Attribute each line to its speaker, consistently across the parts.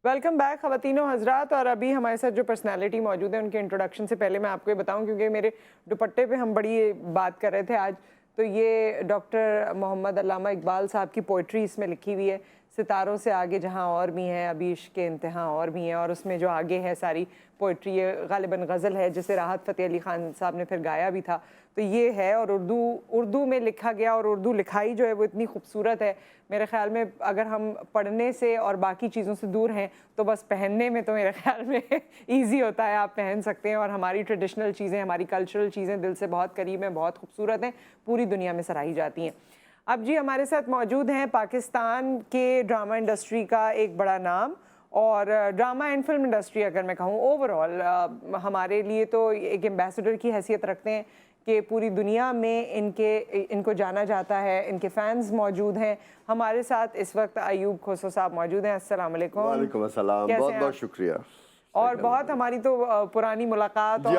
Speaker 1: Welcome back خواتین و حضرات. اور ابھی ہمارے ساتھ جو پرسنالٹی موجود ہے ان کے انٹروڈکشن سے پہلے میں آپ کو یہ بتاؤں، کیونکہ میرے دوپٹے پہ ہم بڑی بات کر رہے تھے آج، تو یہ ڈاکٹر محمد علامہ اقبال صاحب کی پوئٹری اس میں لکھی ہوئی ہے، ستاروں سے آگے جہاں اور بھی ہیں ابھی عشق کے انتہاں اور بھی ہیں. اور اس میں جو آگے ہے ساری پوئٹری یہ غالباً غزل ہے جسے راحت فتح علی خان صاحب نے پھر گایا بھی تھا. تو یہ ہے، اور اردو میں لکھا گیا، اور اردو لکھائی جو ہے وہ اتنی خوبصورت ہے. میرے خیال میں اگر ہم پڑھنے سے اور باقی چیزوں سے دور ہیں تو بس پہننے میں تو میرے خیال میں ایزی ہوتا ہے، آپ پہن سکتے ہیں. اور ہماری ٹریڈیشنل چیزیں، ہماری کلچرل چیزیں دل سے بہت قریب ہیں، بہت خوبصورت ہیں، پوری دنیا میں سراہی جاتی ہیں. اب جی ہمارے ساتھ موجود ہیں پاکستان کے ڈرامہ انڈسٹری کا ایک بڑا نام، اور ڈرامہ اینڈ فلم انڈسٹری اگر میں کہوں اوور آل ہمارے لیے تو ایک ایمبیسڈر کی حیثیت رکھتے ہیں کہ پوری دنیا میں ان کو جانا جاتا ہے، ان کے فینز موجود ہیں. ہمارے ساتھ اس وقت ایوب کھوسو صاحب موجود ہیں. السلام علیکم.
Speaker 2: وعلیکم السلام، بہت بہت شکریہ.
Speaker 1: اور بہت ہماری تو پرانی ملاقات اور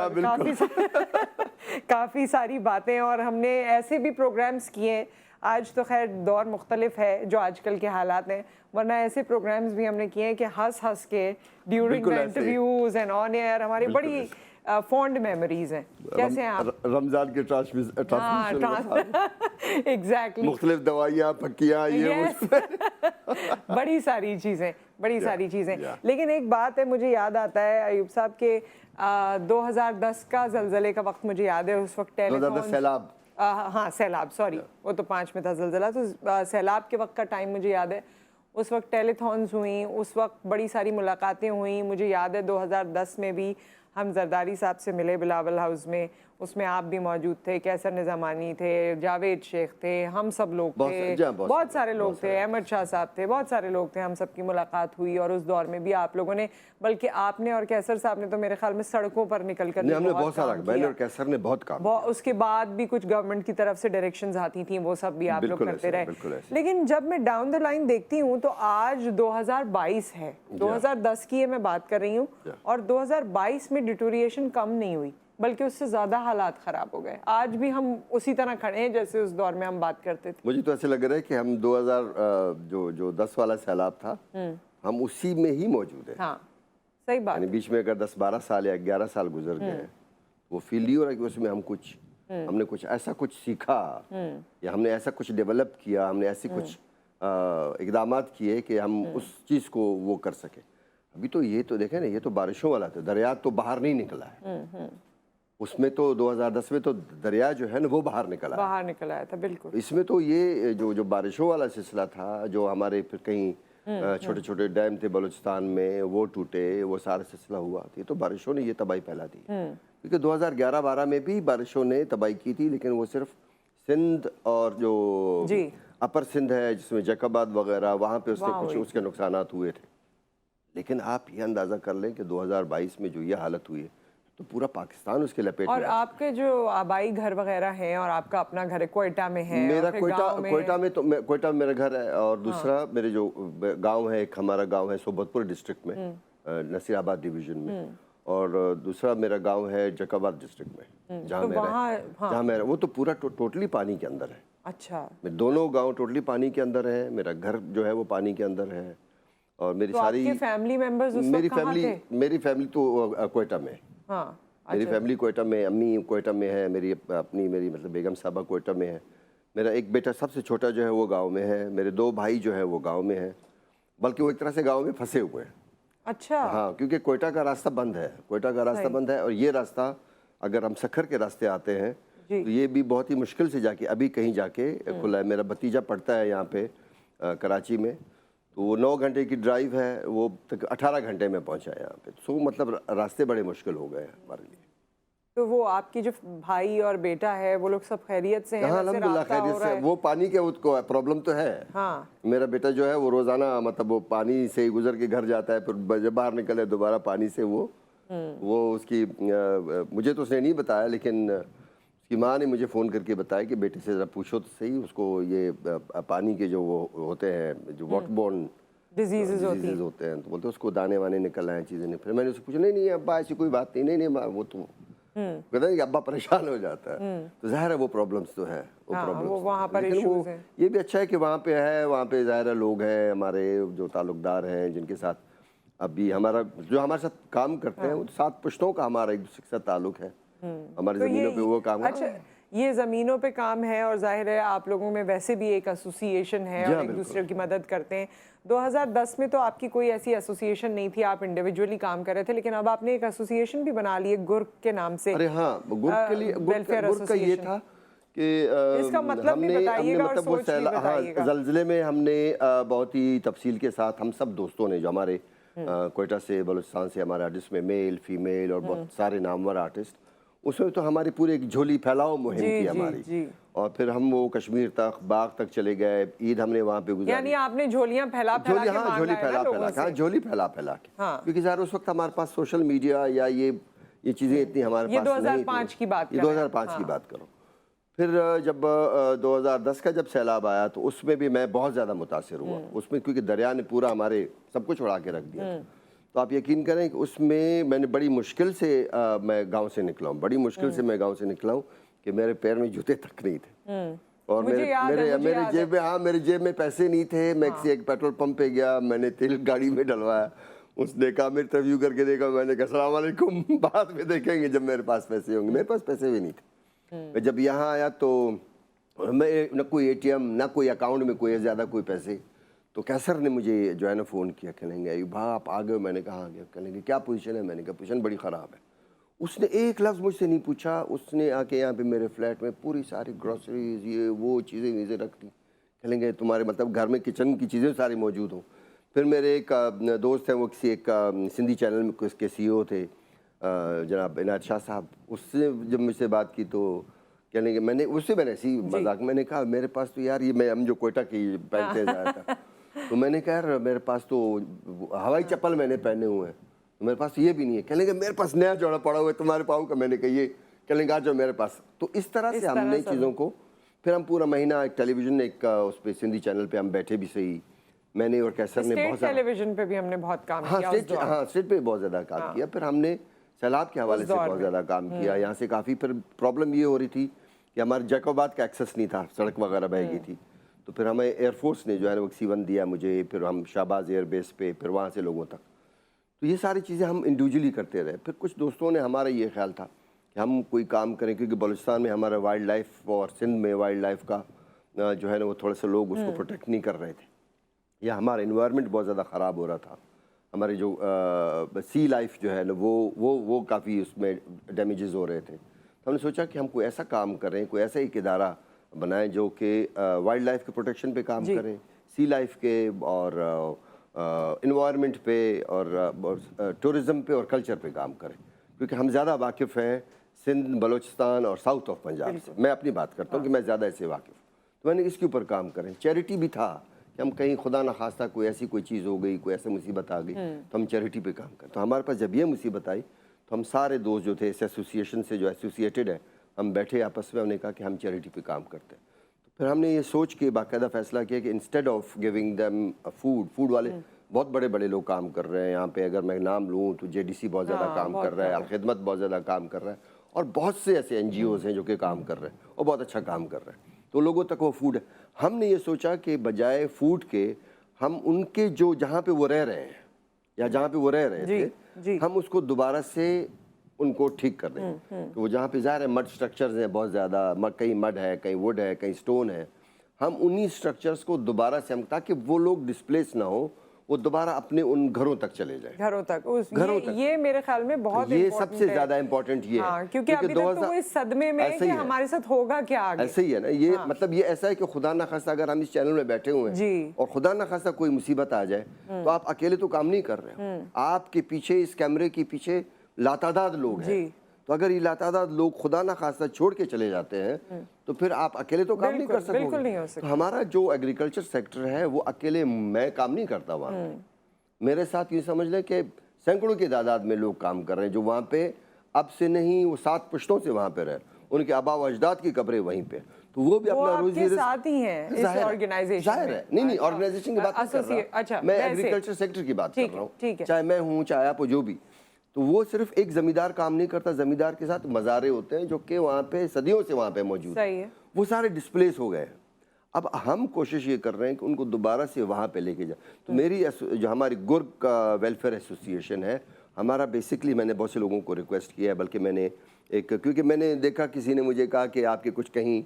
Speaker 1: کافی ساری باتیں، اور ہم نے ایسے بھی پروگرامز کیے ہیں. آج تو خیر دور مختلف ہے جو آج کل کے حالات ہیں، ورنہ ایسے پروگرامز بھی ہم نے کیے ہیں کہ ہنس کے during the interviews and on air ہماری بڑی فونڈ میموریز ہیں. کیسے ہیں آپ؟
Speaker 2: رمضان کے ٹرانسمیشن
Speaker 1: ایگزیکٹلی،
Speaker 2: مختلف دوائیاں پکیاں یہ
Speaker 1: بڑی ساری چیزیں. لیکن ایک بات ہے مجھے یاد آتا ہے ایوب صاحب کے 2010 کا زلزلے کا وقت مجھے یاد ہے. اس وقت سیلاب، سوری وہ تو 5 میں تھا زلزلہ، تو سیلاب کے وقت کا ٹائم مجھے یاد ہے. اس وقت ٹیلی تھونز ہوئیں، اس وقت بڑی ساری ملاقاتیں ہوئیں. مجھے یاد ہے 2010 میں بھی ہم زرداری صاحب سے ملے بلاول ہاؤس میں، اس میں آپ بھی موجود تھے، کیسر نظامانی تھے، جاوید شیخ تھے، ہم سب لوگ تھے، بہت سارے لوگ تھے، احمد شاہ صاحب تھے، بہت سارے لوگ تھے. ہم سب کی ملاقات ہوئی، اور اس دور میں بھی آپ لوگوں نے، بلکہ آپ نے اور کیسر صاحب نے تو میرے خیال میں سڑکوں پر نکل کر
Speaker 2: بہت سارا، میں نے اور کیسر نے بہت کام.
Speaker 1: اس کے بعد بھی کچھ گورنمنٹ کی طرف سے ڈائریکشنز آتی تھیں، وہ سب بھی آپ لوگ کرتے رہے. لیکن جب میں ڈاؤن دا لائن دیکھتی ہوں تو آج 2022 ہے، 2010 کی میں بات کر رہی ہوں، اور 2022 میں ڈیٹوریشن کم نہیں ہوئی بلکہ اس سے زیادہ حالات خراب ہو گئے. آج بھی ہم اسی طرح کھڑے ہیں جیسے اس دور میں ہم بات کرتے تھے.
Speaker 2: مجھے تو ایسے لگ رہا ہے کہ ہم 2010 والا سیلاب تھا، ہم اسی میں ہی موجود ہیں.
Speaker 1: ہاں صحیح بات.
Speaker 2: یعنی بیچ میں اگر 10-12 سال یا 11 سال گزر گئے، وہ فیل نہیں ہو رہا کہ اس میں ہم نے کچھ ایسا کچھ سیکھا، یا ہم نے ایسا کچھ ڈیولپ کیا، ہم نے ایسی کچھ اقدامات کیے کہ ہم اس چیز کو وہ کر سکیں. ابھی تو یہ تو دیکھیں نا، یہ تو بارشوں والا تھا، دریا تو باہر نہیں نکلا ہے. اس میں تو 2010 میں تو دریا جو ہے نا وہ باہر نکل آیا
Speaker 1: تھا. بالکل.
Speaker 2: اس میں تو یہ جو بارشوں والا سلسلہ تھا، جو ہمارے پھر کہیں چھوٹے چھوٹے ڈیم تھے بلوچستان میں، وہ ٹوٹے، وہ سارا سلسلہ ہوا. یہ تو بارشوں نے یہ تباہی پھیلا دی، کیونکہ 2011-12 میں بھی بارشوں نے تباہی کی تھی، لیکن وہ صرف سندھ اور جو اپر سندھ ہے جس میں جیکاباد وغیرہ، وہاں پہ اس کے نقصانات ہوئے تھے. لیکن آپ یہ اندازہ کر لیں کہ 2022 میں جو یہ حالت ہوئی ہے تو پورا پاکستان اس کے لپیٹ میں.
Speaker 1: اور آپ کے جو آبائی گھر وغیرہ ہیں، اور آپ کا اپنا گھر ہے کوئٹہ میں ہے.
Speaker 2: میرا کوئٹہ میں میرا گھر ہے، اور دوسرا میرے جو گاؤں ہے، ایک ہمارا گاؤں ہے صوبت پور ڈسٹرکٹ میں، نصیر آباد ڈویژن میں، اور دوسرا میرا گاؤں ہے جیکاباد ڈسٹرکٹ میں جہاں میں وہ تو پورا ٹوٹلی پانی کے اندر ہے.
Speaker 1: اچھا.
Speaker 2: دونوں گاؤں ٹوٹلی پانی کے اندر ہے. میرا گھر جو ہے وہ پانی کے اندر ہے، اور میری ساری
Speaker 1: فیملی ممبرز
Speaker 2: میری فیملی تو کوئٹہ میں. میری فیملی کوئٹہ میں، امی کوئٹہ میں ہے، میری مطلب بیگم صاحبہ کوئٹہ میں ہے. میرا ایک بیٹا سب سے چھوٹا جو ہے وہ گاؤں میں ہے. میرے 2 بھائی جو ہے وہ گاؤں میں ہیں، بلکہ وہ ایک طرح سے گاؤں میں پھنسے ہوئے ہیں.
Speaker 1: اچھا.
Speaker 2: ہاں، کیونکہ کوئٹہ کا راستہ بند ہے. اور یہ راستہ اگر ہم سکھر کے راستے آتے ہیں تو یہ بھی بہت ہی مشکل سے ابھی کہیں جا کے کھلا ہے. میرا بھتیجا پڑھتا ہے یہاں پہ کراچی میں، تو وہ 9 گھنٹے کی ڈرائیو ہے، وہ 18 گھنٹے میں پہنچا ہے یہاں پہ. مطلب راستے بڑے مشکل ہو گئے ہیں ہمارے لیے.
Speaker 1: تو وہ آپ کی جو بھائی اور بیٹا ہے وہ لوگ سب خیریت سے ہیں؟
Speaker 2: ہاں الحمدللہ خیریت سے. وہ پانی کے پرابلم تو ہے. میرا بیٹا جو ہے وہ روزانہ مطلب وہ پانی سے گزر کے گھر جاتا ہے، پھر جب باہر نکلے دوبارہ پانی سے وہ اس کی مجھے تو اس نے نہیں بتایا، لیکن اس کی ماں نے مجھے فون کر کے بتایا کہ بیٹے سے ذرا پوچھو تو صحیح، اس کو یہ پانی کے جو وہ ہوتے ہیں، جو واٹر بورن ڈیزیز ہوتے ہیں، تو بولتے اس کو دانے وانے نکل آئے چیزیں نہیں. پھر میں نے اس سے پوچھا، نہیں ابا ایسی کوئی بات نہیں، وہ تو کہتا ہے کہ ابا پریشان ہو جاتا ہے. تو ظاہر ہے وہ پرابلمس تو ہے، لیکن یہ بھی اچھا ہے کہ وہاں پہ ظاہر ہے لوگ ہیں ہمارے جو تعلق دار ہیں جن کے ساتھ ابھی ہمارا جو ہمارے ساتھ کام کرتے ہیں وہ 7 پشتوں کا ہمارا ایک دوسرے کے ساتھ تعلق ہے. ہماری زمینوں پہ وہ کام.
Speaker 1: اچھا یہ زمینوں پہ کام ہے اور ظاہر ہے آپ لوگوں میں ویسے بھی ایک ایسوسیشن ہے اور ایک دوسرے کی مدد کرتے ہیں. 2010 میں تو آپ کی کوئی ایسی ایسوسیشن نہیں تھی, آپ انڈیویجولی کام کر رہے تھے, لیکن اب آپ نے ایک ایسوسیشن بھی بنا لی ہے گرگ کے نام سے.
Speaker 2: ارے ہاں, گرگ کے لیے گرگ کا یہ تھا کہ
Speaker 1: اس کا مطلب بھی بتائیے گا اور سوچ بھی بتائیے گا.
Speaker 2: زلزلے میں ہم نے بہت ہی تفصیل کے ساتھ ہم سب دوستوں نے جو ہمارے کوئٹہ سے بلوچستان سے ہمارے آرٹسٹ میں میل فیمیل اور بہت سارے نامور آرٹسٹ, اس میں تو ہماری پوری ایک جھولی پھیلاؤ مہم تھی ہماری, اور پھر ہم وہ کشمیر تک باغ تک چلے گئے, عید ہم نے وہاں پہ گزاری.
Speaker 1: یعنی آپ نے جھولیاں پھیلا پھیلا کے مانگا ہے نا
Speaker 2: جھولی پھیلا پھیلا کے, کیونکہ ظاہر اس وقت ہمارے پاس سوشل میڈیا یا یہ چیزیں اتنی ہمارے پاس نہیں تھی.
Speaker 1: 2005 کی بات
Speaker 2: 2005 کی بات کرو. پھر جب 2010 کا جب سیلاب آیا تو اس میں بھی میں بہت زیادہ متاثر ہوا اس میں, کیونکہ دریا نے پورا ہمارے سب کچھ اڑا کے رکھ دیا. تو آپ یقین کریں کہ اس میں نے بڑی مشکل سے میں گاؤں سے نکلا ہوں, بڑی مشکل سے میں گاؤں سے نکلا ہوں کہ میرے پیر میں جوتے تک نہیں تھے, اور میرے جیب میں پیسے نہیں تھے. میں کسی ایک پیٹرول پمپ پہ گیا, میں نے تیل گاڑی میں ڈلوایا, اس نے کہا میرا ریویو کر کے دیکھا, میں نے کہا السلام علیکم, بعد میں دیکھیں گے جب میرے پاس پیسے ہوں گے. میرے پاس پیسے بھی نہیں تھے. میں جب یہاں آیا تو میں نہ کوئی ATM نہ کوئی اکاؤنٹ میں کوئی زیادہ کوئی پیسے. تو کیسر نے مجھے جو ہے نا فون کیا, کہنے گے ایوب بھائی آپ آ گئے. میں نے کہا آ گیا. کہنے گے کیا پوزیشن ہے؟ میں نے کہا پوزیشن بڑی خراب ہے. اس نے ایک لفظ مجھ سے نہیں پوچھا, اس نے آ کے یہاں پہ میرے فلیٹ میں پوری ساری گروسریز یہ وہ چیزیں رکھ دی. کہنے گے تمہارے مطلب گھر میں کچن کی چیزیں ساری موجود ہوں. پھر میرے ایک دوست ہیں, وہ کسی ایک سندھی چینل میں اس کے CEO تھے جناب عنایت شاہ صاحب. اس سے جب مجھ سے بات کی تو کہنے کہ میں نے ایسی مذاق میں نے کہا میرے پاس تو یار یہ ہم جو کوئٹہ کی پہنتے جایا تھا, تو میں نے کہا یار میرے پاس تو ہوائی چپل میں نے پہنے ہوئے ہیں, میرے پاس یہ بھی نہیں ہے. کہنے کہ میرے پاس نیا جوڑا پڑا ہوا ہے تمہارے پاؤں کا. میں نے کہا یہ, کہنے کہ جو میرے پاس. تو اس طرح سے ہم نے چیزوں کو, پھر ہم پورا مہینہ ایک ٹیلی ویژن ایک اس پہ سندھی چینل پہ ہم بیٹھے بھی صحیح, میں نے اور کیسر نے بہت
Speaker 1: ٹیلی ویژن پہ بھی ہم نے بہت کام کیا.
Speaker 2: ہاں اسٹیٹ پہ بہت زیادہ کام کیا. پھر ہم نے سیلاب کے حوالے سے بہت زیادہ کام کیا یہاں سے کافی. پھر پرابلم یہ ہو رہی تھی کہ ہمارے جیکوباد کا ایکسس نہیں تھا, سڑک وغیرہ بہہ گئی تھی. تو پھر ہمیں ایئر فورس نے جو ہے نا وہ C1 دیا مجھے, پھر ہم شہباز ایئر بیس پہ, پھر وہاں سے لوگوں تک. تو یہ ساری چیزیں ہم انڈیویجولی کرتے رہے. پھر کچھ دوستوں نے, ہمارا یہ خیال تھا کہ ہم کوئی کام کریں, کیونکہ بلوچستان میں ہمارا وائلڈ لائف اور سندھ میں وائلڈ لائف کا جو ہے نا وہ تھوڑے سے لوگ اس کو پروٹیکٹ نہیں کر رہے تھے, یا ہمارا انوائرمنٹ بہت زیادہ خراب ہو رہا تھا. ہمارے جو سی لائف جو ہے نا وہ کافی اس میں ڈیمیجز ہو رہے تھے. تو ہم نے سوچا کہ ہم کوئی ایسا کام کریں, کوئی ایسا ایک ادارہ بنائیں جو کہ وائلڈ لائف کے پروٹیکشن پہ کام کریں, سی لائف کے اور انوائرمنٹ پہ اور ٹورزم پہ اور کلچر پہ کام کریں. کیونکہ ہم زیادہ واقف ہیں سندھ, بلوچستان اور ساؤتھ آف پنجاب سے. میں اپنی بات کرتا ہوں کہ میں زیادہ ایسے واقف ہوں. تو میں نے اس کے اوپر کام کریں. چیریٹی بھی تھا کہ ہم کہیں خدا نخواستہ کوئی ایسی کوئی چیز ہو گئی, کوئی ایسی مصیبت آ گئی تو ہم چیریٹی پہ کام کریں. تو ہمارے پاس جب یہ مصیبت آئی تو ہم سارے دوست جو تھے اس ایسوسیشن سے جو ایسوسیٹڈ ہے, ہم بیٹھے آپس میں, ہم نے کہا کہ ہم چیریٹی پہ کام کرتے ہیں. تو پھر ہم نے یہ سوچ کے باقاعدہ فیصلہ کیا کہ instead of giving them food والے بہت بڑے بڑے لوگ کام کر رہے ہیں یہاں پہ. اگر میں نام لوں تو JDC بہت زیادہ کام کر رہا ہے, الخدمت بہت زیادہ کام کر رہا ہے, اور بہت سے ایسے NGOs ہیں جو کہ کام کر رہے ہیں اور بہت اچھا کام کر رہے ہیں. تو لوگوں تک وہ فوڈ ہے. ہم نے یہ سوچا کہ بجائے فوڈ کے ہم ان کے جو جہاں پہ وہ رہ رہے ہیں یا جہاں پہ وہ رہ رہے تھے, ہم اس کو دوبارہ سے ان کو ٹھیک کر دیں. تو وہ جہاں پہ ظاہر ہے مڈ سٹرکچرز ہیں بہت زیادہ, کہیں مڈ ہے, کہیں ووڈ ہے, کہیں سٹون ہے, ہم انہی سٹرکچرز کو دوبارہ سے, تاکہ وہ لوگ ڈسپلیس نہ ہو, وہ دوبارہ اپنے ان گھروں تک چلے جائیں.
Speaker 1: گھروں تک یہ میرے خیال میں بہت
Speaker 2: یہ سب سے زیادہ امپورٹنٹ یہ ہے,
Speaker 1: کیونکہ ابھی تک تو وہ اس صدمے میں ہے کہ ہمارے ساتھ ہوگا کیا آگے.
Speaker 2: ایسے ہی ہے نا یہ, مطلب یہ ایسا ہے کہ خدا نخواستہ اگر ہم اس چینل میں بیٹھے ہوئے ہیں اور خدا نخواستہ کوئی مصیبت آ جائے تو آپ اکیلے تو کام نہیں کر رہے ہیں. آپ کے پیچھے, اس کیمرے کے پیچھے لاتعداد لوگ ہیں. تو اگر یہ لاتعداد لوگ خدا نخواستہ چھوڑ کے چلے جاتے ہیں تو پھر آپ اکیلے تو کام نہیں کر سکتے. تو ہمارا جو ایگریکلچر سیکٹر ہے وہ اکیلے میں کام نہیں کرتا وہاں. میرے ساتھ یہ سمجھ لیں کہ سینکڑوں کی تعداد میں لوگ کام کر رہے ہیں جو وہاں پہ اب سے نہیں, وہ 7 پشتوں سے وہاں پہ رہے, ان کے آبا و اجداد کی قبریں وہیں پہ. تو وہ بھی اپنا روزی
Speaker 1: ساتھ ہی ہیں اس آرگنائزیشن.
Speaker 2: ظاہر ہے, نہیں آرگنائزیشن کی بات نہیں کر رہا, میں ایگریکلچر سیکٹر کی بات کر رہا ہوں. چاہے میں ہوں چاہے آپ ہو, جو بھی. تو وہ صرف ایک زمیندار کام نہیں کرتا, زمیندار کے ساتھ مزارے ہوتے ہیں جو کہ وہاں پہ صدیوں سے وہاں پہ موجود ہیں, وہ سارے ڈسپلیس ہو گئے. اب ہم کوشش یہ کر رہے ہیں کہ ان کو دوبارہ سے وہاں پہ لے کے جائیں. تو میری جو ہماری گرگ کا ویلفیئر ایسوسیشن ہے ہمارا، بیسکلی میں نے بہت سے لوگوں کو ریکویسٹ کیا ہے، بلکہ میں نے کیونکہ میں نے دیکھا کسی نے مجھے کہا کہ آپ کے کچھ کہیں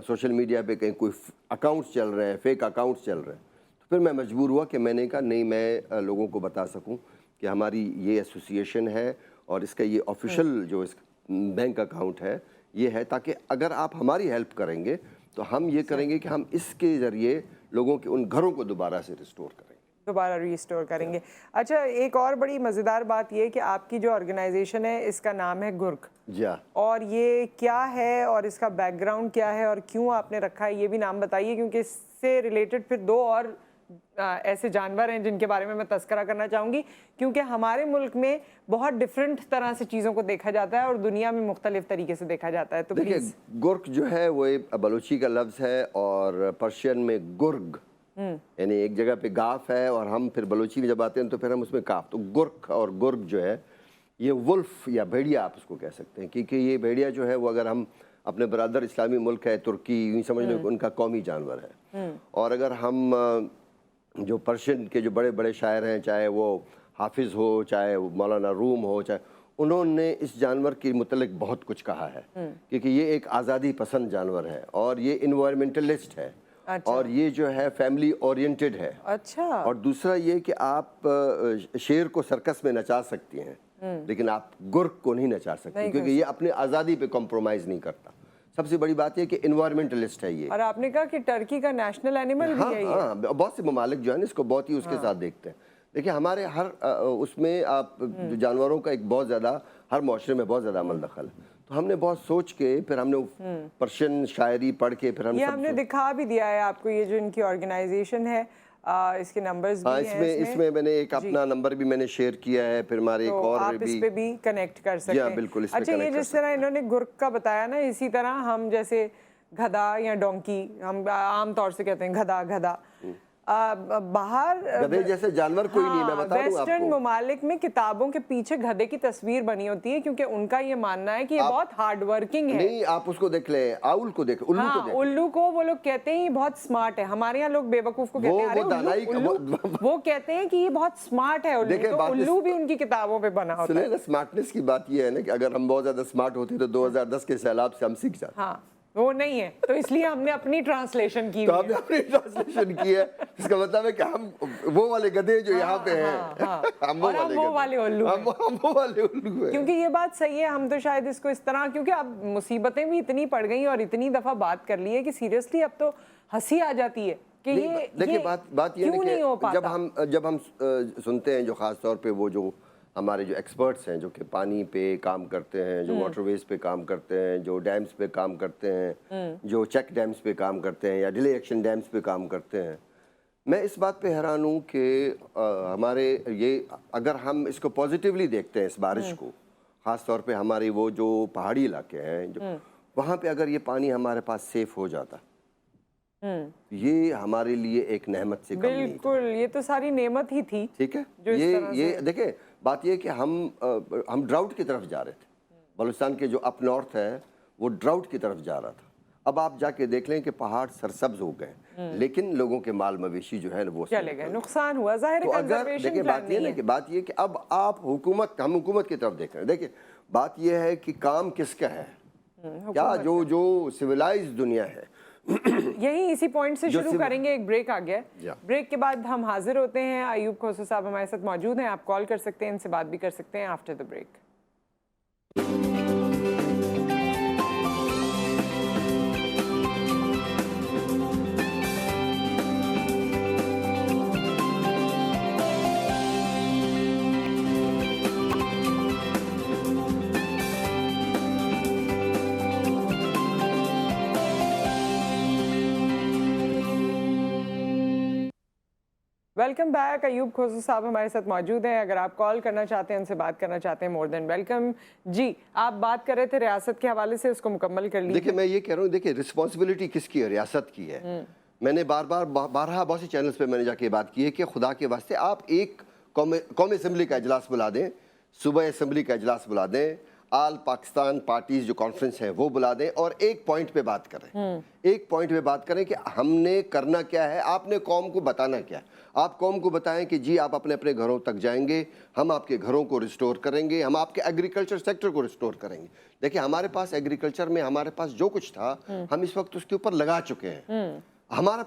Speaker 2: سوشل میڈیا پہ کہیں کوئی اکاؤنٹس چل رہے ہیں، فیک اکاؤنٹس چل رہے ہیں. تو پھر میں مجبور ہوا کہ میں نے کہا نہیں، میں لوگوں کو بتا سکوں کہ ہماری یہ ایسوسیشن ہے اور اس کا یہ آفیشیل جو اس بینک اکاؤنٹ ہے یہ ہے، تاکہ اگر آپ ہماری ہیلپ کریں گے تو ہم یہ کریں گے کہ ہم اس کے ذریعے لوگوں کے ان گھروں کو دوبارہ سے ریسٹور کریں گے،
Speaker 1: دوبارہ ریسٹور کریں گے. اچھا، ایک اور بڑی مزیدار بات یہ کہ آپ کی جو آرگنائزیشن ہے اس کا نام ہے گرگ،
Speaker 2: جی ہاں.
Speaker 1: اور یہ کیا ہے اور اس کا بیک گراؤنڈ کیا ہے اور کیوں آپ نے رکھا ہے، یہ بھی نام بتائیے، کیونکہ اس سے ریلیٹڈ پھر دو اور ایسے جانور ہیں جن کے بارے میں تذکرہ کرنا چاہوں گی، کیونکہ ہمارے ملک میں بہت ڈفرینٹ طرح سے چیزوں کو دیکھا جاتا ہے اور دنیا میں مختلف طریقے سے دیکھا جاتا ہے. تو
Speaker 2: دیکھیے، گرگ جو ہے وہ بلوچی کا لفظ ہے اور پرشین میں گرگ یعنی ایک جگہ پہ گاف ہے، اور ہم پھر بلوچی میں جب آتے ہیں تو پھر ہم اس میں کاف. تو گرگ اور گرگ جو ہے یہ ولف یا بھیڑیا آپ اس کو کہہ سکتے ہیں، کیونکہ یہ بھیڑیا جو ہے وہ اگر ہم اپنے برادر اسلامی ملک ہے ترکی یوں سمجھ لیں کہ ان کا قومی جانور ہے. اور اگر ہم جو پرشین کے جو بڑے بڑے شاعر ہیں، چاہے وہ حافظ ہو، چاہے مولانا روم ہو، چاہے انہوں نے اس جانور کے متعلق بہت کچھ کہا ہے، کیونکہ یہ ایک آزادی پسند جانور ہے اور یہ انوائرمنٹلسٹ ہے، اور یہ جو ہے فیملی اورینٹڈ ہے.
Speaker 1: اچھا.
Speaker 2: اور دوسرا یہ کہ آپ شیر کو سرکس میں نچا سکتی ہیں لیکن آپ گرگ کو نہیں نچا سکتی، کیونکہ یہ اپنے آزادی پہ کمپرومائز نہیں کرتا. سب سے بڑی بات یہ کہ انوائرمنٹلسٹ ہے یہ.
Speaker 1: اور آپ نے کہا کہ ٹرکی کا نیشنل اینیمل بھی ہے یہ.
Speaker 2: ہاں، بہت سے ممالک جو ہیں اس کو بہت ہی اس کے ساتھ دیکھتے ہیں. دیکھیں ہمارے ہر اس میں آپ جانوروں کا ایک بہت زیادہ ہر معاشرے میں بہت زیادہ عمل دخل ہے. تو ہم نے بہت سوچ کے پھر ہم نے پرشین شاعری پڑھ کے پھر
Speaker 1: ہم نے دکھا بھی دیا ہے آپ کو، یہ جو ان کی آرگنائزیشن ہے، اس کے نمبرز بھی ہیں
Speaker 2: اس میں میں نے ایک اپنا نمبر بھی میں نے شیئر کیا ہے، پھر ہمارے ایک اور
Speaker 1: آپ اس پہ بھی کنیکٹ کر سکتے ہیں.
Speaker 2: بالکل.
Speaker 1: اچھا، یہ جس طرح انہوں نے گرگ کا بتایا نا، اسی طرح ہم جیسے گدھا یا ڈونکی، ہم عام طور سے کہتے ہیں گدھا، باہر
Speaker 2: گدھے جیسے جانور کوئی نہیں. میں بتا دوں آپ کو،
Speaker 1: ویسٹرن ممالک میں کتابوں کے پیچھے گدھے کی تصویر بنی ہوتی ہے، کیونکہ ان کا یہ ماننا ہے کہ یہ بہت ہارڈ ورکنگ ہے.
Speaker 2: نہیں، آپ اس کو دیکھ لیں، آؤل کو دیکھ، الو کو دیکھ.
Speaker 1: الو کو وہ لوگ کہتے ہیں یہ بہت سمارٹ ہے. ہمارے یہاں لوگ بے وقوف کو کہتے ہیں وہ کہتے ہیں کہ یہ بہت سمارٹ ہے الو. تو الو بھی ان کی کتابوں پہ بنا ہوتا ہے.
Speaker 2: سمارٹنس کی بات یہ ہے نا کہ اگر ہم بہت زیادہ سمارٹ ہوتے تو 2010 کے سیلاب سے ہم سیکھ جاتے.
Speaker 1: ہاں، وہ نہیں ہے، تو اس لیے ہم نے اپنی ٹرانسلیشن کی.
Speaker 2: تو ہم نے اپنی ٹرانسلیشن کی ہے، اس کا مطلب ہے کہ ہم وہ والے گدھے جو یہاں پہ ہیں، ہم وہ والے الو ہیں.
Speaker 1: کیونکہ یہ بات صحیح ہے. ہم تو شاید اس کو اس طرح، کیونکہ اب مصیبتیں بھی اتنی پڑ گئی اور اتنی دفعہ بات کر لی ہے کہ سیریسلی اب تو ہنسی آ جاتی ہے کہ یہ
Speaker 2: دیکھیں بات یہ ہے کہ جب ہم سنتے ہیں جو خاص طور پہ وہ جو ہمارے جو ایکسپرٹس ہیں جو کہ پانی پہ کام کرتے ہیں، جو واٹر ویز پہ کام کرتے ہیں، جو ڈیمز پہ کام کرتے ہیں، جو چیک ڈیمز پہ کام کرتے ہیں یا ڈیلے ایکشن ڈیمز پہ کام کرتے ہیں، میں اس بات پہ حیران ہوں کہ ہمارے یہ اگر ہم اس کو پازیٹیولی دیکھتے ہیں اس بارش کو، خاص طور پہ ہمارے وہ جو پہاڑی علاقے ہیں جو وہاں پہ اگر یہ پانی ہمارے پاس سیف ہو جاتا، یہ ہمارے لیے ایک نعمت سے کم نہیں تھا.
Speaker 1: بالکل، یہ تو ساری نعمت ہی تھی.
Speaker 2: ٹھیک ہے. یہ دیکھیں بات یہ کہ ہم ڈراؤٹ کی طرف جا رہے تھے. بلوچستان کے جو اپ نارتھ ہے وہ ڈراؤٹ کی طرف جا رہا تھا. اب آپ جا کے دیکھ لیں کہ پہاڑ سرسبز ہو گئے، لیکن لوگوں کے مال مویشی جو ہے وہ
Speaker 1: چلے گئے، نقصان ہوا. ظاہر ہے کنزرویشن پلان نہیں ہے.
Speaker 2: بات یہ کہ اب آپ ہم حکومت کی طرف دیکھ رہے ہیں. دیکھیں بات یہ ہے کہ کام کس کا ہے، کیا جو سویلائز دنیا ہے.
Speaker 1: یہی اسی پوائنٹ سے شروع کریں گے. ایک بریک آ گیا، بریک کے بعد ہم حاضر ہوتے ہیں. ایوب کھوسو صاحب ہمارے ساتھ موجود ہیں، آپ کال کر سکتے ہیں، ان سے بات بھی کر سکتے ہیں after the break. Welcome back. Ayub Khoso صاحب ہمارے ساتھ موجود ہیں. اگر آپ کال کرنا چاہتے ہیں، ان سے بات کرنا چاہتے ہیں، مور دین ویلکم. جی، آپ بات کر رہے تھے ریاست کے حوالے سے، اس کو مکمل کر لیجیے.
Speaker 2: دیکھیں میں یہ کہہ رہا ہوں، دیکھیں رسپانسبلٹی کس کی ہے؟ ریاست کی ہے. میں نے بارہا بہت سی چینلز پہ میں نے جا کے بات کی ہے کہ خدا کے واسطے آپ ایک قومی اسمبلی کا اجلاس بلا دیں، صوبائی اسمبلی کا اجلاس بلا دیں. آل پاکستان پارٹیز جو کانفرنس ہے وہ بلا دیں اور ایک پوائنٹ پہ بات کریں، ایک پوائنٹ پہ بات کریں کہ ہم نے کرنا کیا ہے، آپ نے قوم کو بتانا کیا ہے۔ آپ قوم کو بتائیں کہ جی آپ اپنے اپنے گھروں تک جائیں گے، ہم آپ کے گھروں کو ریسٹور کریں گے، ہم آپ کے ایگریکلچر سیکٹر کو ریسٹور کریں گے۔ دیکھیں ہمارے پاس ایگریکلچر میں ہمارے پاس جو کچھ تھا ہم اس وقت اس کے اوپر لگا چکے ہیں۔ ہمارے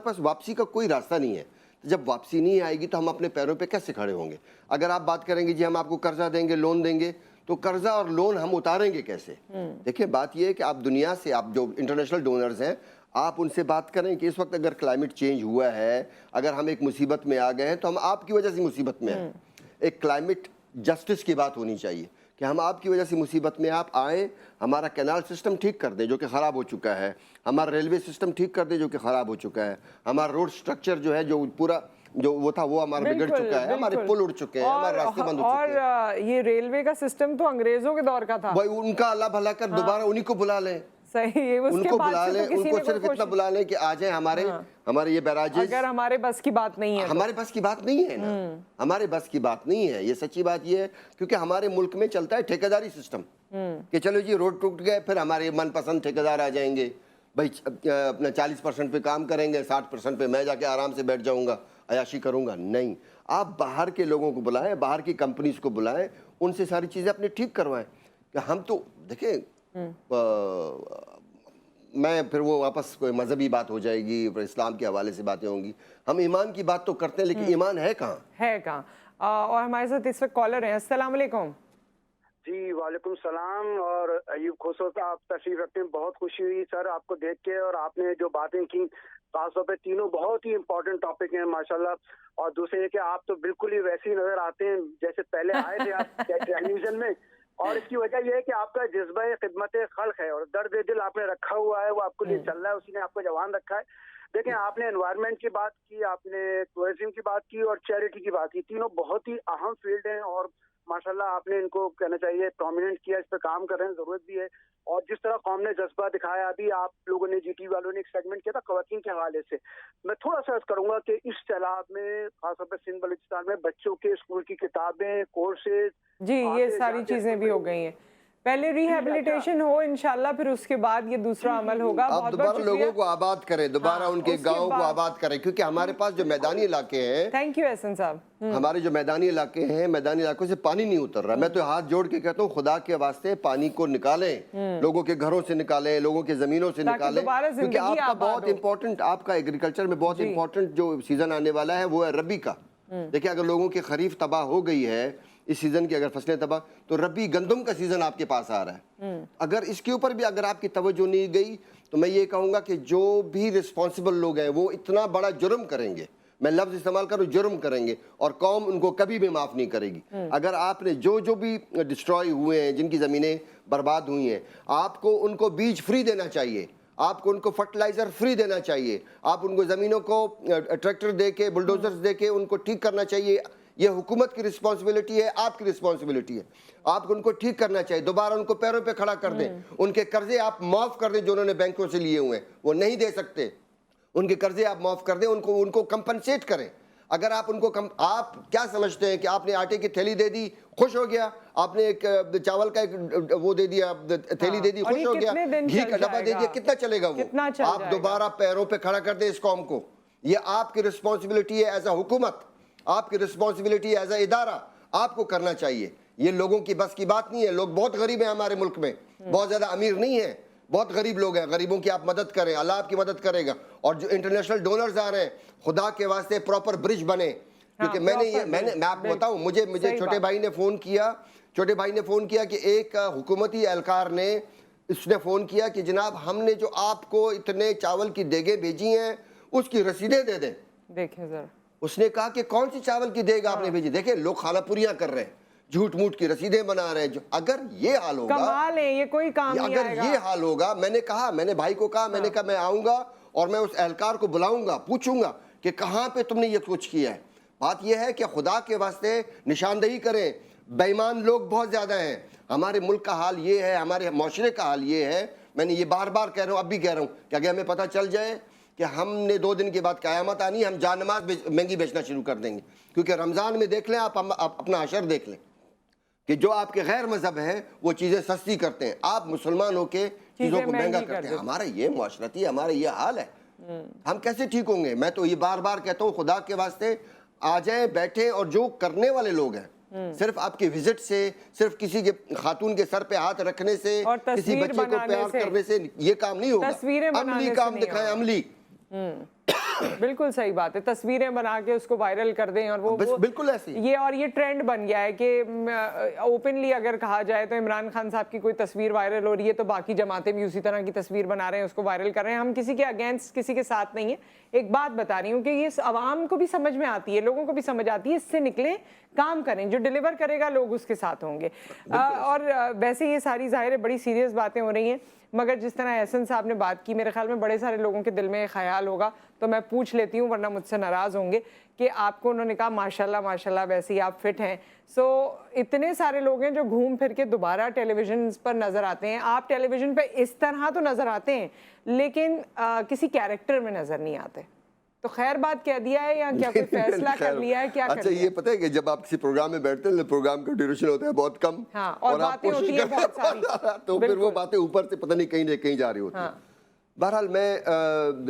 Speaker 2: پاس واپسی کا کوئی راستہ نہیں ہے۔ جب واپسی نہیں آئے گی تو ہم اپنے پیروں پہ کیسے کھڑے ہوں گے؟ اگر آپ بات کریں گے جی ہم آپ کو قرضہ دیں گے، لون دیں گے، تو قرضہ اور لون ہم اتاریں گے کیسے؟ دیکھیں بات یہ ہے کہ آپ دنیا سے، آپ جو انٹرنیشنل ڈونرز ہیں، آپ ان سے بات کریں کہ اس وقت اگر کلائمیٹ چینج ہوا ہے، اگر ہم ایک مصیبت میں آ گئے ہیں تو ہم آپ کی وجہ سے مصیبت میں ہیں۔ ایک کلائمیٹ جسٹس کی بات ہونی چاہیے کہ ہم آپ کی وجہ سے مصیبت میں، آپ آئیں، ہمارا کینال سسٹم ٹھیک کر دیں جو کہ خراب ہو چکا ہے، ہمارا ریلوے سسٹم ٹھیک کر دیں جو کہ خراب ہو چکا ہے، ہمارا روڈ سٹرکچر جو ہے جو پورا جو وہ تھا وہ ہمارا بگڑ چکا ہے، ہمارے پل اڑ چکے ہیں، ہمارے راستے بند ہو چکے ہیں۔
Speaker 1: اور یہ ریلوے کا سسٹم تو انگریزوں کے دور کا تھا،
Speaker 2: بھائی ان کا اللہ بھلا کر دوبارہ انہی کو بلا لیں،
Speaker 1: صحیح، اس
Speaker 2: ان
Speaker 1: کے
Speaker 2: کو
Speaker 1: بعد
Speaker 2: بلا
Speaker 1: سے
Speaker 2: لیں،
Speaker 1: تو
Speaker 2: ان
Speaker 1: کسی
Speaker 2: کو
Speaker 1: نے
Speaker 2: صرف اتنا بلا لیں کہ آ جائیں ہمارے یہ بیراجز۔
Speaker 1: اگر ہمارے بس کی بات نہیں ہے،
Speaker 2: ہمارے بس کی بات نہیں ہے نا، ہمارے بس کی بات نہیں ہے، یہ سچی بات یہ ہے، کیونکہ ہمارے ملک میں چلتا ہے ٹھیکیداری سسٹم کہ چلو جی روڈ ٹوٹ گئے، پھر ہمارے من پسند ٹھیکیدار آ جائیں گے، بھائی اپنا 40% پہ کام کریں گے، 60% پہ میں جا کے آرام سے بیٹھ جاؤں گا، عیاشی کروں گا۔ نہیں، آپ باہر کے لوگوں کو بلائیں، باہر کی کمپنیز کو بلائیں، ان سے ساری چیزیں اپنے ٹھیک کروائیں۔ کہ ہم تو دیکھیں میں پھر وہ واپس کوئی مذہبی بات ہو جائے گی، پھر اسلام کے حوالے سے باتیں ہوں گی، ہم ایمان کی بات تو کرتے ہیں لیکن ایمان ہے کہاں؟
Speaker 1: اور ہمارے ساتھ اس وقت کالر ہیں۔ السلام علیکم۔
Speaker 3: جی وعلیکم السلام، اور ایوب خسرو صاحب تشریف رکھتے ہیں، بہت خوشی ہوئی سر آپ کو دیکھ کے، اور آپ نے جو باتیں کی خاص طور پہ تینوں بہت ہی امپورٹنٹ ٹاپک ہیں ماشاءاللہ۔ اور دوسرے یہ کہ آپ تو بالکل ہی ویسے ہی نظر آتے ہیں جیسے پہلے آئے تھے آپ ٹیلی ویژن میں، اور اس کی وجہ یہ ہے کہ آپ کا جذبہ خدمت خلق ہے اور درد دل آپ نے رکھا ہوا ہے، وہ آپ کو لیے چل رہا ہے، اسی نے آپ کو جوان رکھا ہے۔ دیکھیں آپ نے انوائرمنٹ کی بات کی، آپ نے ٹورزم کی بات کی اور چیریٹی کی بات کی، تینوں بہت ہی اہم فیلڈ ہیں، اور ماشاءاللہ آپ نے ان کو کہنا چاہیے پرومیننٹ کیا، اس پہ کام کر رہے ہیں، ضرورت بھی ہے۔ اور جس طرح قوم نے جذبہ دکھایا، ابھی آپ لوگوں نے جی ٹی وی والوں نے ایک سیگمنٹ کیا تھا خواتین کے حوالے سے، میں تھوڑا سا عرض کروں گا کہ اس سیلاب میں خاص طور پہ سندھ بلوچستان میں بچوں کے اسکول کی کتابیں، کورسز،
Speaker 1: جی یہ ساری چیزیں بھی ہو گئی ہیں، پہلے ریہیبلیٹیشن ہو انشاءاللہ، پھر اس کے بعد یہ دوسرا عمل ہوگا۔
Speaker 2: آپ دوبارہ لوگوں کو آباد کریں، دوبارہ ان کے گاؤں کو آباد کریں، کیونکہ ہمارے پاس جو میدانی علاقے ہیں،
Speaker 1: تھینک یو احسن صاحب،
Speaker 2: ہمارے جو میدانی علاقے ہیں، میدانی علاقوں سے پانی نہیں اتر رہا۔ میں تو ہاتھ جوڑ کے کہتا ہوں خدا کے واسطے پانی کو نکالیں، لوگوں کے گھروں سے نکالیں، لوگوں کے زمینوں سے نکالیں، کیونکہ آپ کا بہت امپورٹنٹ، آپ کا ایگریکلچر میں بہت امپورٹنٹ جو سیزن آنے والا ہے وہ ہے ربی کا۔ دیکھیں اگر لوگوں کی خریف تباہ ہو گئی ہے اس سیزن کی، اگر فصلیں تباہ، تو ربی گندم کا سیزن آپ کے پاس آ رہا ہے۔ اگر اس کے اوپر بھی اگر آپ کی توجہ نہیں گئی تو میں یہ کہوں گا کہ جو بھی رسپانسبل لوگ ہیں وہ اتنا بڑا جرم کریں گے، میں لفظ استعمال کروں، جرم کریں گے، اور قوم ان کو کبھی بھی معاف نہیں کرے گی۔ اگر آپ نے جو بھی ڈسٹروائے ہوئے ہیں، جن کی زمینیں برباد ہوئی ہیں، آپ کو ان کو بیج فری دینا چاہیے، آپ کو ان کو فرٹیلائزر فری دینا چاہیے، آپ ان کو زمینوں کو ٹریکٹر دے کے، بلڈوزرز دے کے ان کو ٹھیک کرنا چاہیے۔ یہ حکومت کی رسپانسبلٹی ہے، آپ کی رسپانسبلٹی ہے، آپ کو ان کو ٹھیک کرنا چاہیے، دوبارہ ان کو پیروں پہ کھڑا کر دیں، ان کے قرضے آپ معاف کر دیں جو انہوں نے بینکوں سے لیے ہوئے ہیں، وہ نہیں دے سکتے، ان کے قرضے آپ معاف کر دیں، ان کو کمپنسیٹ کریں۔ اگر آپ ان کو آپ کیا سمجھتے ہیں کہ آپ نے آٹے کی تھیلی دے دی خوش ہو گیا، آپ نے ایک چاول کا ایک وہ دے دیا تھیلی دے دی خوش ہو گیا، گھی کا ڈبہ دے دیا، کتنا چلے گا وہ؟ آپ دوبارہ پیروں پہ کھڑا کر دیں اس قوم کو۔ یہ آپ کی رسپانسبلٹی ہے ایز اے حکومت، آپ کی رسپانسبلٹی ایز اے ادارہ، آپ کو کرنا چاہیے۔ یہ لوگوں کی بس کی بات نہیں ہے، لوگ بہت غریب ہیں ہمارے ملک میں، بہت زیادہ امیر نہیں ہیں، بہت غریب لوگ ہیں، غریبوں کی آپ مدد کریں، اللہ آپ کی مدد کرے گا۔ اور جو انٹرنیشنل ڈونرز آ رہے ہیں، خدا کے واسطے پراپر برج بنے، کیونکہ میں آپ کو بتاؤں، مجھے چھوٹے بھائی نے فون کیا کہ ایک حکومتی اہلکار نے اس نے فون کیا کہ جناب ہم نے جو آپ کو اتنے چاول کی دیگیں بھیجی ہیں اس کی رسیدیں دے دیں۔
Speaker 1: دیکھیں ذرا،
Speaker 2: اس نے کہا کہ کون سی چاول کی دیگ آپ نے بھیجی؟ دیکھیں لوگ خانہ پوریاں کر رہے ہیں، جھوٹ موٹ کی رسیدیں بنا رہے ہیں۔ اگر یہ حال ہوگا،
Speaker 1: کمال ہے، یہ کوئی کام نہیں آئے گا۔
Speaker 2: اگر یہ حال ہوگا، میں نے بھائی کو کہا، میں نے کہا میں آؤں گا اور میں اس اہلکار کو بلاؤں گا، پوچھوں گا کہ کہاں پہ تم نے یہ کچھ کیا ہے۔ بات یہ ہے کہ خدا کے واسطے نشاندہی کریں، بے ایمان لوگ بہت زیادہ ہیں۔ ہمارے ملک کا حال یہ ہے، ہمارے معاشرے کا حال یہ ہے، میں نے یہ بار بار کہہ رہا ہوں، اب بھی کہہ رہا ہوں کہ اگر ہمیں پتہ چل جائے کہ ہم نے 2 دن کے بعد قیامت آنی، ہم جان نماز مہنگی بیچنا شروع کر دیں گے، کیونکہ رمضان میں دیکھ لیں آپ اپنا حشر دیکھ لیں کہ جو آپ کے غیر مذہب ہے وہ چیزیں سستی کرتے ہیں، آپ مسلمان ہو کے چیزوں کو مہنگا کرتے ہیں. ہمارا یہ معاشرتی ہمارا یہ حال ہے، ہم کیسے ٹھیک ہوں گے؟ میں تو یہ بار بار کہتا ہوں خدا کے واسطے آ جائیں بیٹھیں، اور جو کرنے والے لوگ ہیں صرف آپ کے وزٹ سے، صرف کسی کے خاتون کے سر پہ ہاتھ رکھنے سے، کسی بچے کو پیار کرنے سے یہ کام نہیں ہوگا. عملی کام دکھائیں، عملی.
Speaker 1: بالکل صحیح بات ہے، تصویریں بنا کے اس کو وائرل کر دیں، اور وہ
Speaker 2: بالکل ایسی
Speaker 1: یہ ٹرینڈ بن گیا ہے کہ اوپنلی اگر کہا جائے تو عمران خان صاحب کی کوئی تصویر وائرل ہو رہی ہے تو باقی جماعتیں بھی اسی طرح کی تصویر بنا رہے ہیں، اس کو وائرل کر رہے ہیں. ہم کسی کے اگینسٹ، کسی کے ساتھ نہیں ہیں. ایک بات بتا رہی ہوں کہ یہ عوام کو بھی سمجھ میں آتی ہے، لوگوں کو بھی سمجھ آتی ہے، اس سے نکلیں، کام کریں، جو ڈیلیور کرے گا لوگ اس کے ساتھ ہوں گے. اور ویسے یہ ساری ظاہر ہے بڑی سیریس باتیں ہو رہی ہیں، مگر جس طرح احسن صاحب نے بات کی، میرے خیال میں بڑے سارے لوگوں کے دل میں خیال ہوگا، تو میں پوچھ لیتی ہوں ورنہ مجھ سے ناراض ہوں گے کہ آپ کو انہوں نے کہا ماشاءاللہ ماشاءاللہ ویسے ہی آپ فٹ ہیں. سو اتنے سارے لوگ ہیں جو گھوم پھر کے دوبارہ ٹیلی ویژن پر نظر آتے ہیں. آپ ٹیلی ویژن پہ اس طرح تو نظر آتے ہیں لیکن کسی کیریکٹر میں نظر نہیں آتے. تو خیر بات کہہ دیا ہے یا کیا کوئی فیصلہ کر لیا ہے، کیا کر
Speaker 2: اچھا یہ پتہ ہے کہ جب آپ کسی پروگرام میں بیٹھتے ہیں پروگرام کا ڈیوریشن ہوتا ہے بہت کم،
Speaker 1: اور باتیں ہوتی ہیں بہت ساری،
Speaker 2: تو پھر وہ باتیں اوپر سے پتہ نہیں کہیں جا رہی ہوتی ہیں. بہرحال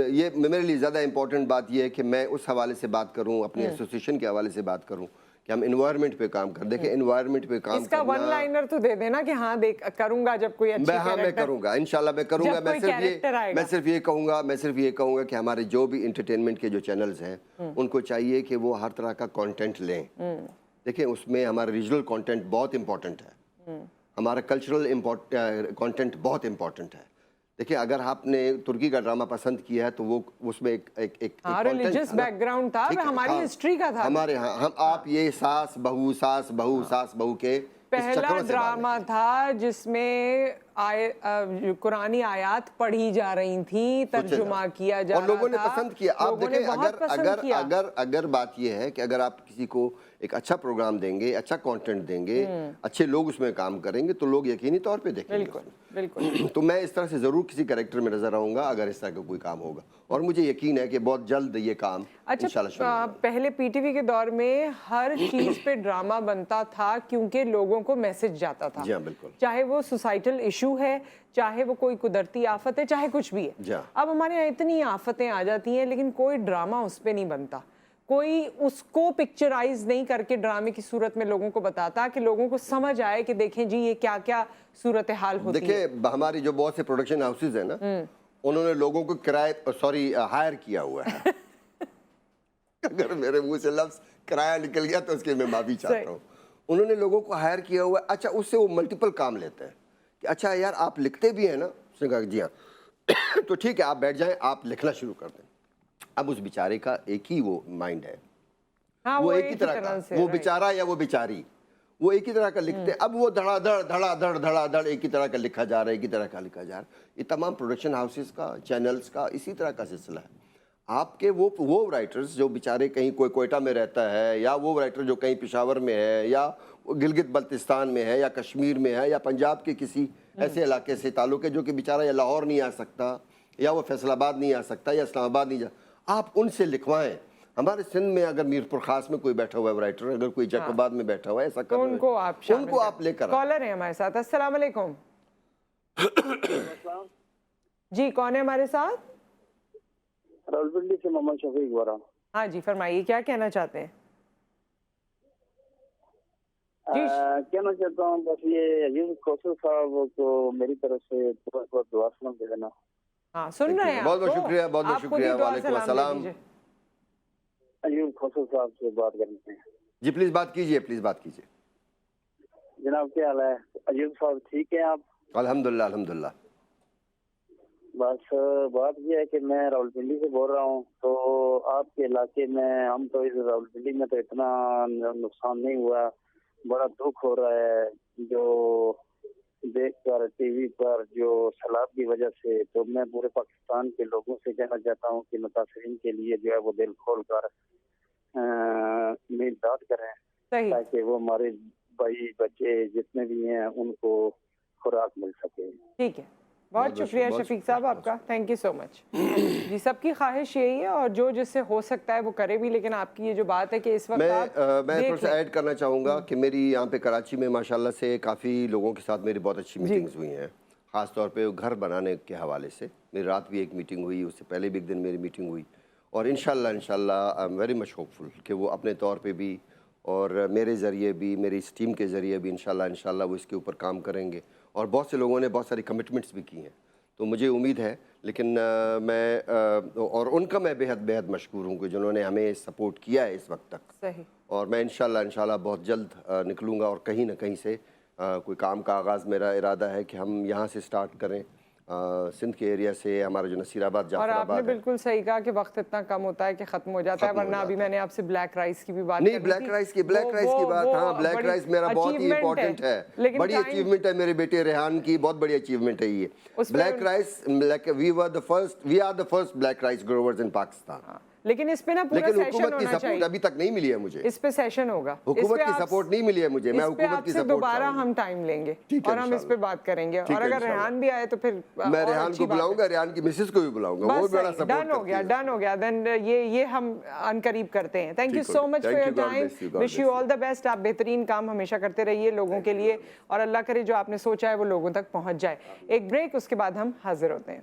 Speaker 2: یہ میرے لیے زیادہ امپورٹنٹ بات یہ ہے کہ میں اس حوالے سے بات کروں، اپنی ایسوسیشن کے حوالے سے بات کروں کہ ہم انوائرمنٹ پہ کام کریں. دیکھیں انوائرمنٹ پہ کام کرنا،
Speaker 1: اس کا ون لائنر تو دے دینا کہ ہاں کروں گا جب کوئی اچھی کیریکٹر.
Speaker 2: میں کروں گا انشاءاللہ، میں کروں گا. میں صرف یہ کہوں گا کہ ہمارے جو بھی انٹرٹینمنٹ کے جو چینلز ہیں ان کو چاہیے کہ وہ ہر طرح کا کانٹینٹ لیں. دیکھیں اس میں ہمارا ریجنل کانٹینٹ بہت امپورٹنٹ ہے، ہمارا کلچرل کانٹینٹ بہت امپورٹنٹ ہے. دیکھیں اگر آپ نے ترکی کا ڈرامہ پسند کیا ہے تو وہ اس میں ایک
Speaker 1: ریلیجس بیک گراؤنڈ تھا، ہماری ہسٹری کا تھا.
Speaker 2: ہمارے ہاں آپ یہ ساس بہو کے
Speaker 1: پہلا ڈرامہ تھا جس میں قرآنی آیات پڑھی جا رہی تھیں، ترجمہ کیا جا رہا تھا،
Speaker 2: اور لوگوں نے پسند کیا. آپ دیکھیں اگر بات یہ ہے کہ اگر آپ کسی کو ایک اچھا پروگرام دیں گے، اچھا کانٹینٹ دیں گے، اچھے لوگ اس میں کام کریں گے تو لوگ یقینی طور پہ دیکھیں گے.
Speaker 1: بالکل.
Speaker 2: تو میں اس طرح سے ضرور کسی کریکٹر میں نظر آؤں گا اگر اس طرح کا کوئی کام ہوگا، اور مجھے یقین ہے کہ بہت جلد یہ کام انشاءاللہ شروع ہوگا.
Speaker 1: پہلے پی ٹی وی کے دور میں ہر چیز پہ ڈرامہ بنتا تھا کیونکہ لوگوں کو میسج جاتا تھا.
Speaker 2: جی ہاں بالکل.
Speaker 1: چاہے وہ سوسائٹل ایشو ہے، چاہے وہ کوئی قدرتی آفت ہے، چاہے کچھ بھی ہے. اب ہمارے یہاں اتنی آفتیں آ جاتی ہیں لیکن کوئی ڈرامہ اس پہ نہیں بنتا، کوئی اس کو پکچرائز نہیں کر کے ڈرامے کی صورت میں لوگوں کو بتاتا کہ لوگوں کو سمجھ آئے کہ دیکھیں جی یہ کیا کیا صورتحال ہوتی ہے.
Speaker 2: دیکھیں ہماری جو بہت سے پروڈکشن ہاؤسز ہیں نا، انہوں نے لوگوں کو ہائر کیا ہوا ہے. اگر میرے منہ سے لفظ کرایہ نکل گیا تو اس کے میں معافی چاہتا ہوں. انہوں نے لوگوں کو ہائر کیا ہوا ہے. اچھا اس سے وہ ملٹیپل کام لیتے ہیں کہ اچھا یار آپ لکھتے بھی ہیں نا، اس نے کہا جی ہاں تو ٹھیک ہے آپ بیٹھ جائیں، آپ لکھنا شروع کر دیں. اب اس بیچارے کا ایک ہی وہ مائنڈ ہے، وہ ایک ہی طرح کا، وہ بیچارہ یا وہ بیچاری وہ ایک ہی طرح کا لکھتے ہیں. اب وہ دھڑا دھڑ ایک ہی طرح کا لکھا جا رہا ہے، ایک ہی طرح کا لکھا جا رہا ہے. یہ تمام پروڈکشن ہاؤسز کا، چینلز کا اسی طرح کا سلسلہ ہے. آپ کے وہ رائٹرز جو بیچارے کہیں کوئی کوئٹہ میں رہتا ہے، یا وہ رائٹر جو کہیں پشاور میں ہے، یا گلگت بلتستان میں ہے، یا کشمیر میں ہے، یا پنجاب کے کسی ایسے علاقے سے تعلق ہے جو کہ بیچارہ یا لاہور نہیں آ سکتا، یا وہ فیصل آباد نہیں آ سکتا، یا اسلام آباد نہیں آپ ان سے لکھوائیں. ہمارے سندھ میں اگر میرپور خاص میں کوئی بیٹھا ہوا ہے رائٹر، اگر کوئی جیک آباد میں بیٹھا ہوا ہے، ایسا کریں ان کو آپ لے کر.
Speaker 1: کالر ہیں ہمارے ساتھ. السلام علیکم. جی کون ہے ہمارے ساتھ؟
Speaker 3: راولپنڈی سے محمد شفیق بول رہا ہوں.
Speaker 1: ہاں جی فرمائیے، کیا کہنا چاہتے ہیں؟
Speaker 3: کہنا چاہتا ہوں بس یہ عزیز کوثر صاحب کو میری طرف سے بہت دعا سلام دے دینا.
Speaker 1: ہاں سن رہے ہیں.
Speaker 2: بہت بہت شکریہ، بہت بہت شکریہ. وعلیکم السلام.
Speaker 3: ایوب کوثر صاحب سے بات کرتے ہیں.
Speaker 2: جی پلیز بات کیجیے، پلیز بات کیجیے.
Speaker 3: جناب کیا حال ہے؟ ایوب صاحب ٹھیک ہیں آپ؟
Speaker 2: الحمدللہ الحمدللہ.
Speaker 3: بس بات یہ ہے کہ میں راولپنڈی سے بول رہا ہوں. تو آپ کے علاقے میں ہم تو اس راولپنڈی میں تو اتنا نقصان نہیں ہوا، بڑا دکھ ہو رہا ہے جو دیکھ کر ٹی وی پر جو سیلاب کی وجہ سے. تو میں پورے پاکستان کے لوگوں سے کہنا چاہتا ہوں کہ متاثرین کے لیے جو ہے وہ دل کھول کر امداد کریں تاکہ وہ ہمارے بھائی بچے جتنے بھی ہیں ان کو خوراک مل سکے.
Speaker 1: ٹھیک ہے بہت شکریہ شفیق صاحب آپ کا, تھینک یو سو مچ. جی سب کی خواہش یہی ہے اور جو جس سے ہو سکتا ہے وہ کرے بھی, لیکن آپ کی یہ جو بات ہے کہ اس وقت
Speaker 2: میں تھوڑا سا ایڈ کرنا چاہوں گا کہ میری یہاں پہ کراچی میں ماشاءاللہ سے کافی لوگوں کے ساتھ میری بہت اچھی میٹنگز ہوئی ہیں, خاص طور پہ گھر بنانے کے حوالے سے. میری رات بھی ایک میٹنگ ہوئی, اس سے پہلے بھی ایک دن میری میٹنگ ہوئی, اور انشاءاللہ آئی ایم ویری مچ ہوپفل کہ وہ اپنے طور پہ بھی اور میرے ذریعے بھی, میری اس ٹیم کے ذریعے بھی انشاءاللہ وہ اس کے اوپر کام کریں گے. اور بہت سے لوگوں نے بہت ساری کمٹمنٹس بھی کی ہیں, تو مجھے امید ہے. لیکن میں اور ان کا میں بہت مشکور ہوں کہ جنہوں نے ہمیں سپورٹ کیا ہے اس وقت تک.
Speaker 1: صحیح.
Speaker 2: اور میں انشاءاللہ بہت جلد نکلوں گا, اور کہیں نہ کہیں سے کوئی کام کا آغاز میرا ارادہ ہے کہ ہم یہاں سے سٹارٹ کریں, سندھ کے ایریا سے. ہمارا جو نصیر آباد, جعفر آباد,
Speaker 1: اور آپ نے بالکل صحیح کہا کہ وقت اتنا کم ہوتا ہے کہ ختم ہو جاتا ہے, ورنہ ابھی میں نے آپ سے بلیک رائس کی بھی بات
Speaker 2: نہیں, بلیک رائس کی بات, ہاں بلیک رائس میرا بہت ہی امپورٹنٹ ہے, بڑی اچیومنٹ ہے میرے بیٹے ریحان کی, بہت بڑی اچیومنٹ ہے یہ. Black rice, we are the first black rice growers in Pakistan.
Speaker 1: لیکن اس پہ نا پورا سیشن
Speaker 2: حکومت کی سپورٹ ابھی تک نہیں ملی ہے مجھے.
Speaker 1: اس پہ سیشن ہوگا,
Speaker 2: حکومت کی سپورٹ نہیں ملی ہے مجھے, میں حکومت کی سپورٹ
Speaker 1: دوبارہ ہم ٹائم لیں گے اور ہم اس پہ بات کریں گے. اور اگر ریحان بھی آئے تو پھر
Speaker 2: میں ریحان کو بلاؤں گا, ریحان کی مسز کو بھی بلاؤں گا, وہ بڑا سپورٹ کرتی ہے.
Speaker 1: ڈن ہو گیا, دین یہ ہم ان قریب کرتے ہیں. Thank you so much for your time, wish you all the best. آپ بہترین کام ہمیشہ کرتے رہیے لوگوں کے لیے, اور اللہ کرے جو آپ نے سوچا ہے وہ لوگوں تک پہنچ جائے. ایک بریک, اس کے بعد ہم حاضر ہوتے ہیں.